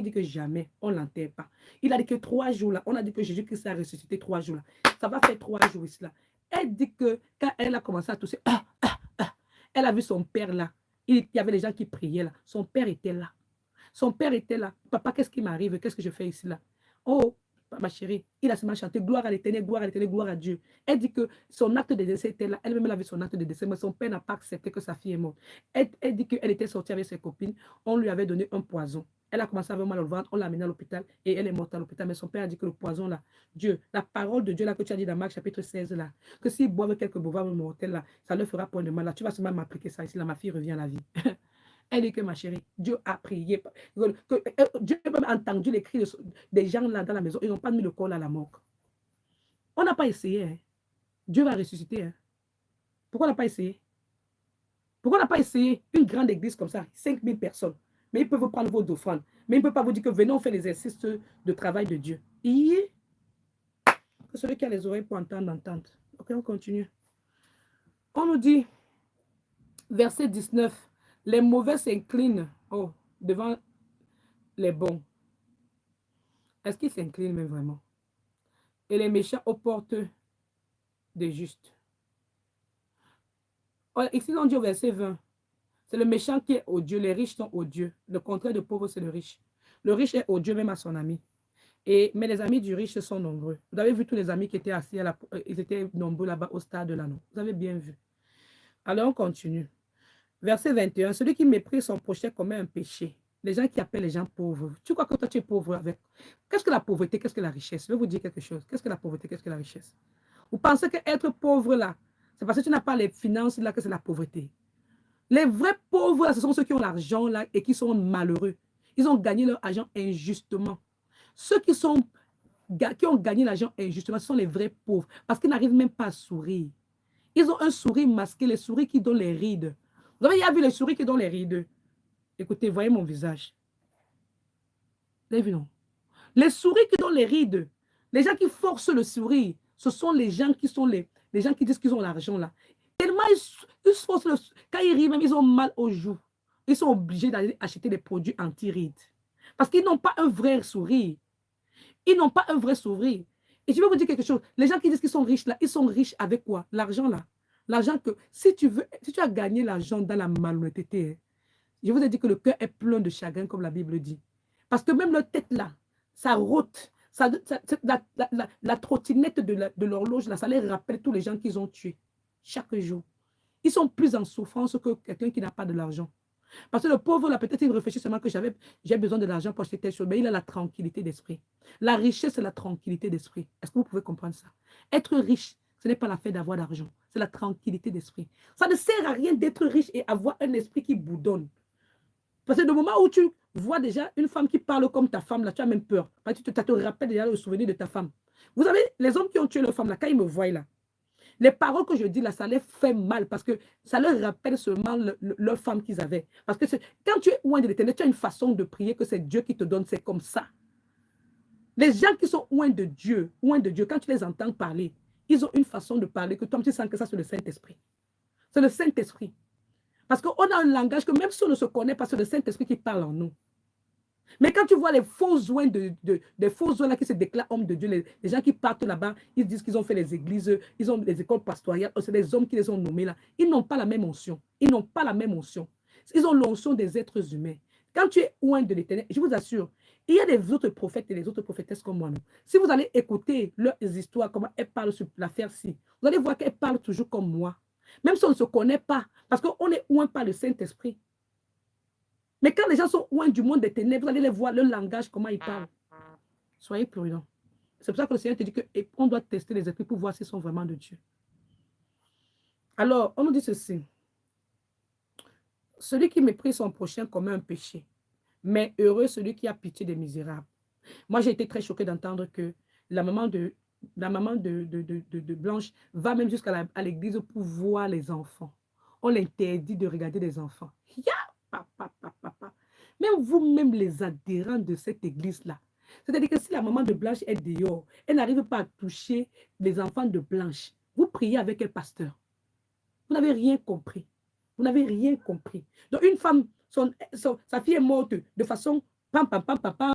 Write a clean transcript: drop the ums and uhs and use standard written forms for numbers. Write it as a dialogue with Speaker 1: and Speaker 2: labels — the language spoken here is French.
Speaker 1: dit que jamais, on ne l'enterre pas. Il a dit que 3 jours là, on a dit que Jésus-Christ a ressuscité 3 jours là. Ça va faire 3 jours ici là. Elle dit que quand elle a commencé à tousser, elle a vu son père là. Il y avait des gens qui priaient là. Son père était là. Son père était là. Papa, qu'est-ce qui m'arrive? Qu'est-ce que je fais ici là? Oh, ma chérie, il a seulement chanté gloire à l'éternel, gloire à Dieu. Elle dit que son acte de décès était là. Elle-même a vu son acte de décès, mais son père n'a pas accepté que sa fille est morte. Elle dit qu'elle était sortie avec ses copines. On lui avait donné un poison. Elle a commencé à avoir mal au ventre. On l'a amenée à l'hôpital et elle est morte à l'hôpital. Mais son père a dit que le poison là, Dieu, la parole de Dieu là que tu as dit dans Marc chapitre 16 là, que s'ils boivent quelques breuvages mortels là, ça leur fera point de mal là. Tu vas seulement m'appliquer ça ici là. Ma fille revient à la vie. Elle dit que ma chérie, Dieu a prié. Dieu a même entendu les cris des gens là dans la maison. Ils n'ont pas mis le corps à la mort. On n'a pas essayé. Hein. Dieu va ressusciter. Hein. Pourquoi on n'a pas essayé? Pourquoi on n'a pas essayé une grande église comme ça, 5000 personnes? Mais ils peuvent vous prendre vos offrandes. Mais ils ne peuvent pas vous dire que venez, on fait l'exercice de travail de Dieu. Et que celui qui a les oreilles pour entendre, entende. Ok, on continue. On nous dit, verset 19, les mauvais s'inclinent devant les bons. Est-ce qu'ils s'inclinent même vraiment? Et les méchants aux portes des justes. Ici, on dit au verset 20, c'est le méchant qui est odieux, les riches sont odieux. Le contraire de pauvre, c'est le riche. Le riche est odieux même à son ami. Mais les amis du riche sont nombreux. Vous avez vu tous les amis qui étaient assis, ils étaient nombreux là-bas au stade de l'anneau. Vous avez bien vu. Alors, on continue. Verset 21, celui qui méprise son prochain commet un péché. Les gens qui appellent les gens pauvres. Tu crois que toi, tu es pauvre avec... Qu'est-ce que la pauvreté? Qu'est-ce que la richesse? Je vais vous dire quelque chose. Qu'est-ce que la pauvreté? Qu'est-ce que la richesse? Vous pensez qu'être pauvre là, c'est parce que tu n'as pas les finances là que c'est la pauvreté. Les vrais pauvres, là, ce sont ceux qui ont l'argent là et qui sont malheureux. Ils ont gagné leur argent injustement. Ceux qui ont gagné l'argent injustement, ce sont les vrais pauvres parce qu'ils n'arrivent même pas à sourire. Ils ont un sourire masqué, les souris qui donnent les rides. Vous avez déjà vu les souris qui donnent les rides? Écoutez, voyez mon visage. Vous avez vu, non? Les souris qui donnent les rides, les gens qui forcent le sourire, ce sont les gens qui sont les gens qui disent qu'ils ont l'argent là. Tellement ils forcent quand ils rient, même ils ont mal aux joues. Ils sont obligés d'aller acheter des produits anti-rides. Parce qu'ils n'ont pas un vrai sourire. Ils n'ont pas un vrai sourire. Et je vais vous dire quelque chose. Les gens qui disent qu'ils sont riches là, ils sont riches avec quoi? L'argent là. L'argent que, si tu as gagné l'argent dans la malhonnêteté, hein, je vous ai dit que le cœur est plein de chagrin, comme la Bible dit. Parce que même leur tête là, ça rôte. La trottinette de l'horloge là, ça les rappelle tous les gens qu'ils ont tués chaque jour. Ils sont plus en souffrance que quelqu'un qui n'a pas de l'argent. Parce que le pauvre, là, peut-être il réfléchit seulement que j'ai besoin de l'argent pour acheter telle chose, mais il a la tranquillité d'esprit. La richesse, c'est la tranquillité d'esprit. Est-ce que vous pouvez comprendre ça? Être riche, ce n'est pas la fait d'avoir d'argent, c'est la tranquillité d'esprit. Ça ne sert à rien d'être riche et avoir un esprit qui boudonne. Parce que le moment où tu vois déjà une femme qui parle comme ta femme, là, tu as même peur. Parce que tu te rappelles déjà le souvenir de ta femme. Vous savez, les hommes qui ont tué leur femme, là, quand ils me voient là, les paroles que je dis là, ça les fait mal parce que ça leur rappelle seulement leur femme qu'ils avaient. Parce que quand tu es loin de l'éternel, tu as une façon de prier que c'est Dieu qui te donne, c'est comme ça. Les gens qui sont loin de Dieu, quand tu les entends parler, ils ont une façon de parler que toi, tu sens que ça, c'est le Saint-Esprit. C'est le Saint-Esprit. Parce qu'on a un langage que même si on ne se connaît pas, c'est le Saint-Esprit qui parle en nous. Mais quand tu vois les faux oins des faux oins là qui se déclarent hommes de Dieu, les gens qui partent là-bas, ils disent qu'ils ont fait les églises, ils ont les écoles pastorales, c'est des hommes qui les ont nommés là. Ils n'ont pas la même onction. Ils n'ont pas la même onction. Ils ont l'onction des êtres humains. Quand tu es loin de l'éternel, je vous assure, il y a des autres prophètes et des autres prophétesses comme moi. Si vous allez écouter leurs histoires, comment elles parlent sur l'affaire-ci, vous allez voir qu'elles parlent toujours comme moi. Même si on ne se connaît pas, parce qu'on est loin par le Saint-Esprit. Mais quand les gens sont loin du monde des ténèbres, vous allez les voir, leur langage, comment ils parlent. Soyez prudents. C'est pour ça que le Seigneur te dit qu'on doit tester les esprits pour voir s'ils sont vraiment de Dieu. Alors, on nous dit ceci. Celui qui méprise son prochain commet un péché, mais heureux celui qui a pitié des misérables. Moi, j'ai été très choquée d'entendre que la maman de Blanche va même jusqu'à l'église pour voir les enfants. On l'interdit de regarder les enfants. Même vous-même, les adhérents de cette église-là. C'est-à-dire que si la maman de Blanche est dehors, elle n'arrive pas à toucher les enfants de Blanche. Vous priez avec un pasteur. Vous n'avez rien compris. Vous n'avez rien compris. Donc, une femme, sa fille est morte de façon pam, pam, pam, pam, pam,